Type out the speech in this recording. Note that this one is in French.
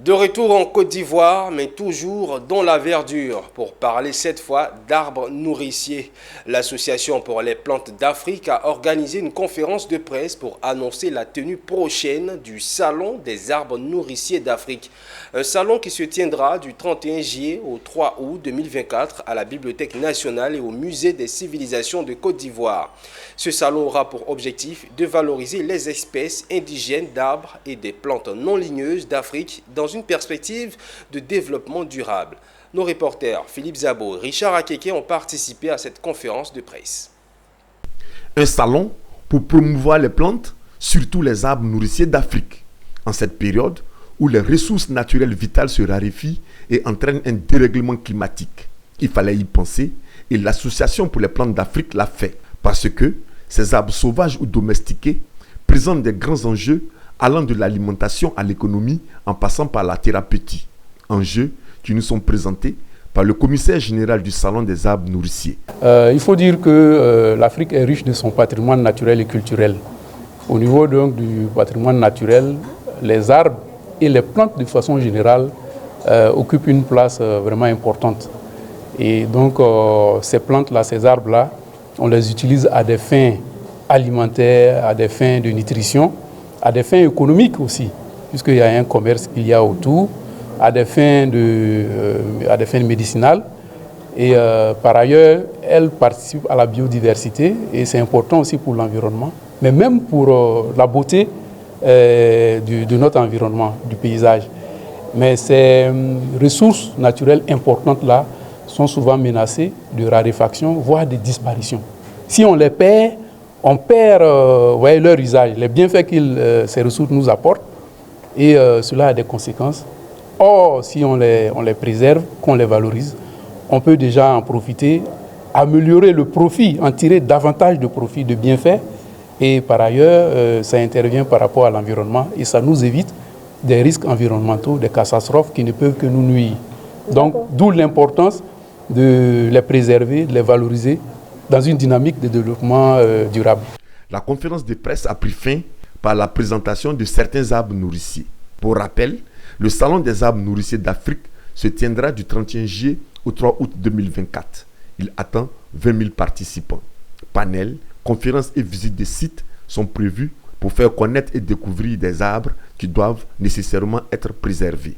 De retour en Côte d'Ivoire, mais toujours dans la verdure, pour parler cette fois d'arbres nourriciers. L'Association pour les plantes d'Afrique a organisé une conférence de presse pour annoncer la tenue prochaine du Salon des arbres nourriciers d'Afrique. Un salon qui se tiendra du 31 juillet au 3 août 2024 à la Bibliothèque nationale et au Musée des civilisations de Côte d'Ivoire. Ce salon aura pour objectif de valoriser les espèces indigènes d'arbres et des plantes non ligneuses d'Afrique dans une perspective de développement durable. Nos reporters Philippe Zabo et Richard Akeke ont participé à cette conférence de presse. Un salon pour promouvoir les plantes, surtout les arbres nourriciers d'Afrique. En cette période où les ressources naturelles vitales se raréfient et entraînent un dérèglement climatique. Il fallait y penser et l'Association pour les plantes d'Afrique l'a fait parce que ces arbres sauvages ou domestiqués présentent des grands enjeux allant de l'alimentation à l'économie en passant par la thérapeutique. Enjeux qui nous sont présentés par le commissaire général du Salon des arbres nourriciers. Il faut dire que l'Afrique est riche de son patrimoine naturel et culturel. Au niveau donc du patrimoine naturel, les arbres et les plantes de façon générale occupent une place vraiment importante. Et donc ces plantes-là, ces arbres-là, on les utilise à des fins alimentaires, à des fins de nutrition, à des fins économiques aussi, puisqu'il y a un commerce qu'il y a autour, à des fins médicinales. Et par ailleurs, elles participent à la biodiversité et c'est important aussi pour l'environnement, mais même pour la beauté de notre environnement, du paysage. Mais ces ressources naturelles importantes-là sont souvent menacées de raréfaction, voire de disparition. Si on les perd, on perd leur usage, les bienfaits que ces ressources nous apportent, et cela a des conséquences. Or, si on les préserve, qu'on les valorise, on peut déjà en profiter, améliorer le profit, en tirer davantage de profit, de bienfaits, et par ailleurs, ça intervient par rapport à l'environnement, et ça nous évite des risques environnementaux, des catastrophes qui ne peuvent que nous nuire. Donc, d'où l'importance de les préserver, de les valoriser, dans une dynamique de développement durable. La conférence de presse a pris fin par la présentation de certains arbres nourriciers. Pour rappel, le Salon des arbres nourriciers d'Afrique se tiendra du 31 juillet au 3 août 2024. Il attend 20 000 participants. Panels, conférences et visites de sites sont prévus pour faire connaître et découvrir des arbres qui doivent nécessairement être préservés.